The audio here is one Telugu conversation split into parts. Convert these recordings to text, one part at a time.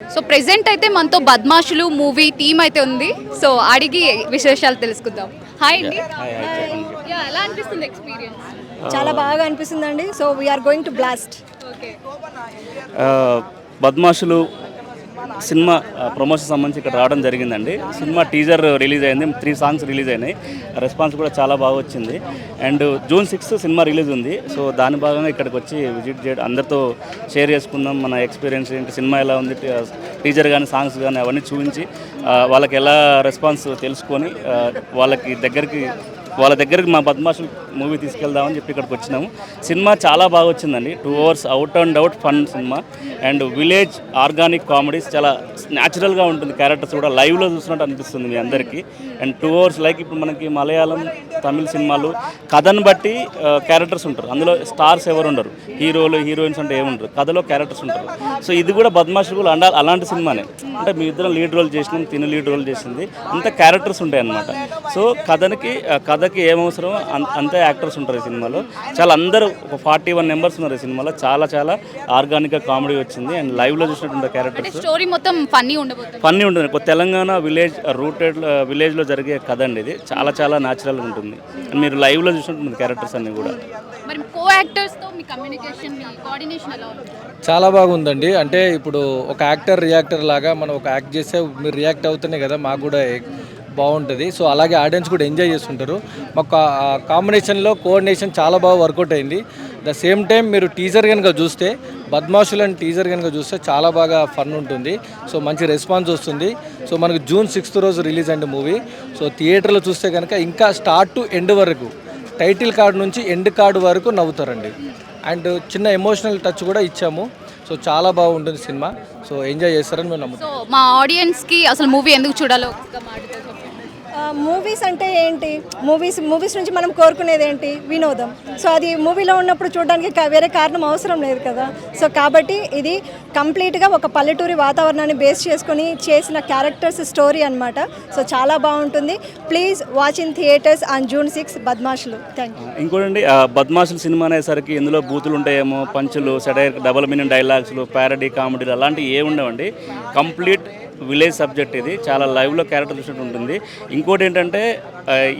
సో ప్రెజెంట్ అయితే మనతో బద్మాషులు మూవీ టీమ్ అయితే ఉంది. సో అడిగి విశేషాలు తెలుసుకుందాం. హాయ్ అండి. యా, ఎలా అనిపిస్తుంది ఎక్స్పీరియన్స్? చాలా బాగా అనిపిస్తుందండి. So we're going to blast. Okay. Badmashulu సినిమా ప్రమోషన్ సంబంధించి ఇక్కడ రావడం జరిగిందండి. సినిమా టీజర్ రిలీజ్ అయింది, 3 సాంగ్స్ రిలీజ్ అయినాయి. రెస్పాన్స్ కూడా చాలా బాగా వచ్చింది. అండ్ June 6 సినిమా రిలీజ్ ఉంది. సో దాని భాగంగా ఇక్కడికి వచ్చి విజిట్ చేయడం, అందరితో షేర్ చేసుకుందాం మన ఎక్స్పీరియన్స్ ఏంటి, సినిమా ఎలా ఉంది, టీజర్ కానీ సాంగ్స్ కానీ అవన్నీ చూపించి వాళ్ళకి ఎలా రెస్పాన్స్ తెలుసుకొని వాళ్ళ దగ్గరికి మా బద్మాషులు మూవీ తీసుకెళ్దామని చెప్పి ఇక్కడికి వచ్చినాము. సినిమా చాలా బాగా వచ్చిందండి. 2 hours out and out fun cinema. And village organic comedies చాలా న్యాచురల్గా ఉంటుంది. క్యారెక్టర్స్ కూడా లైవ్లో చూసినట్టు అనిపిస్తుంది మీ అందరికీ. అండ్ 2 hours లైక్ ఇప్పుడు మనకి మలయాళం తమిళ సినిమాలు కథను బట్టి క్యారెక్టర్స్ ఉంటారు. అందులో స్టార్స్ ఎవరు ఉండరు, హీరోలు హీరోయిన్స్ అంటే ఏముండరు, కథలో క్యారెక్టర్స్ ఉంటారు. సో ఇది కూడా బద్మాషులు కూడా అలాంటి సినిమానే. అంటే మీ ఇద్దరం లీడ్ రోల్ చేసినాం, తిను లీడ్ రోల్ చేసింది, అంత క్యారెక్టర్స్ ఉంటాయి అన్నమాట. సో కథకి ఏమవసరం అంతే యాక్టర్స్ ఉంటారు ఈ సినిమాలో. చాలా అందరూ ఒక 41 members ఉన్నారు ఈ సినిమాలో. చాలా చాలా ఆర్గానిక్గా కామెడీ వచ్చింది. అండ్ లైవ్లో చూసినటువంటి క్యారెక్టర్స్ స్టోరీ మొత్తం ఫన్నీ ఉండబోతుంది. ఫన్నీ ఉంటుంది. ఒక తెలంగాణ విలేజ్లో జరిగే కథ అండి ఇది. చాలా చాలా న్యాచురల్గా ఉంటుంది. అండ్ మీరు లైవ్లో చూసినట్టు క్యారెక్టర్స్ అన్నీ కూడా. మరి కో యాక్టర్స్తో మీ కమ్యూనికేషన్, మీ కోఆర్డినేషన్ ఎలా ఉంది? చాలా బాగుందండి. అంటే ఇప్పుడు ఒక యాక్టర్ రియాక్టర్ లాగా మనం ఒక యాక్ట్ చేస్తే మీరు రియాక్ట్ అవుతూనే కదా మాకు కూడా బాగుంటుంది. సో అలాగే ఆడియన్స్ కూడా ఎంజాయ్ చేస్తుంటారు. మాకు కాంబినేషన్లో కోఆర్డినేషన్ చాలా బాగా వర్కౌట్ అయింది. ద సేమ్ టైం మీరు టీజర్ కనుక చూస్తే, బద్మాషులు అని టీజర్ కనుక చూస్తే చాలా బాగా ఫన్ ఉంటుంది. సో మంచి రెస్పాన్స్ వస్తుంది. సో మనకు June 6 రోజు రిలీజ్ అయింది మూవీ. సో థియేటర్లో చూస్తే కనుక ఇంకా స్టార్ట్ టు ఎండ్ వరకు, టైటిల్ కార్డ్ నుంచి ఎండ్ కార్డు వరకు నవ్వుతారండి. అండ్ చిన్న ఎమోషనల్ టచ్ కూడా ఇచ్చాము. సో చాలా బాగుంటుంది సినిమా. సో ఎంజాయ్ చేస్తారని మేము నమ్ముతాం. సో మా ఆడియన్స్కి అసలు మూవీ ఎందుకు చూడాలో ఒక్క మాటతో చెప్పండి. మూవీస్ అంటే ఏంటి? మూవీస్ నుంచి మనం కోరుకునేది ఏంటి? వినోదం. సో అది మూవీలో ఉన్నప్పుడు చూడడానికి వేరే కారణం అవసరం లేదు కదా. సో కాబట్టి ఇది కంప్లీట్గా ఒక పల్లెటూరి వాతావరణాన్ని బేస్ చేసుకొని చేసిన క్యారెక్టర్స్ స్టోరీ అనమాట. సో చాలా బాగుంటుంది. Please watch in theatres on June 6 Badmashulu. Thank you. ఇంకోటండి, బద్మాషులు సినిమా అనేసరికి ఇందులో బూతులు ఉంటాయేమో, పంచులు, సెటైర్, డబుల్ మీనింగ్ డైలాగ్స్లు, ప్యారడీ కామెడీలు అలాంటివి ఏమి ఉండవండి. కంప్లీట్ విలేజ్ సబ్జెక్ట్ ఇది. చాలా లైవ్లో క్యారెక్టర్ చూసినట్టు ఉంటుంది. ఇంకోటి ఏంటంటే,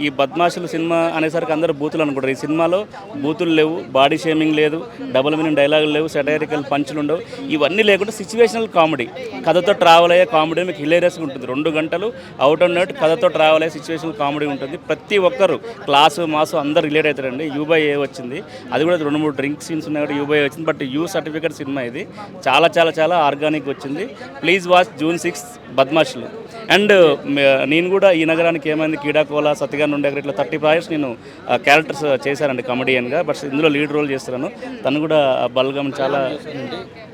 ఈ బద్మాషులు సినిమా అనేసరికి అందరూ బూతులు అనుకుంటారు. ఈ సినిమాలో బూతులు లేవు, బాడీ షేమింగ్ లేదు, డబుల్ మీనింగ్ డైలాగులు లేవు, సెటైరికల్ పంచులు ఉండవు. ఇవన్నీ లేకుండా సిచ్యువేషనల్ కామెడీ, కథతో ట్రావెల్ అయ్యే కామెడీ మీకు హిలేరియస్గా ఉంటుంది. 2 గంటలు అవుట్ అండ్ అవుట్ కథతో ట్రావెల్ అయ్యే సిచ్యువేషనల్ కామెడీ ఉంటుంది. ప్రతి ఒక్కరు క్లాసు మాసు అందరు రిలేట్ అవుతారండి. U/A వచ్చింది, అది కూడా 2-3 డ్రింక్ సీన్స్ ఉన్నాయి కూడా U/A వచ్చింది. బట్ U సర్టిఫికేట్ సినిమా ఇది. చాలా చాలా చాలా ఆర్గానిక్ వచ్చింది. Please watch June 6 బద్మాషులు. అండ్ నేను కూడా ఈ నగరానికి ఏమైంది, కీడాకోల, సత్యగాన్ ఉండే ఇట్లా 30 ప్రాజెక్ట్స్ నేను క్యారెక్టర్స్ చేశానండి కమెడియన్గా. బట్ ఇందులో లీడ్ రోల్ చేస్తున్నాను. తను కూడా బలగం చాలా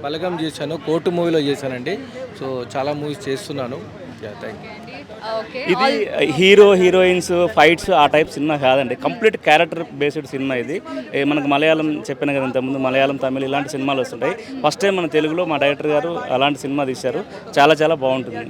బలగం చేశాను, కోర్టు మూవీలో చేశానండి. సో చాలా మూవీస్ చేస్తున్నాను. Thank you. ఇది హీరో హీరోయిన్స్ ఫైట్స్ ఆ టైప్ సినిమా కాదండి. కంప్లీట్ క్యారెక్టర్ బేస్డ్ సినిమా ఇది. మనకు మలయాళం చెప్పిన కదా ఇంతకుముందు, మలయాళం తమిళ ఇలాంటి సినిమాలు వస్తుంటాయి. ఫస్ట్ టైం మన తెలుగులో మా డైరెక్టర్ గారు అలాంటి సినిమా తీశారు. చాలా చాలా బాగుంటుంది.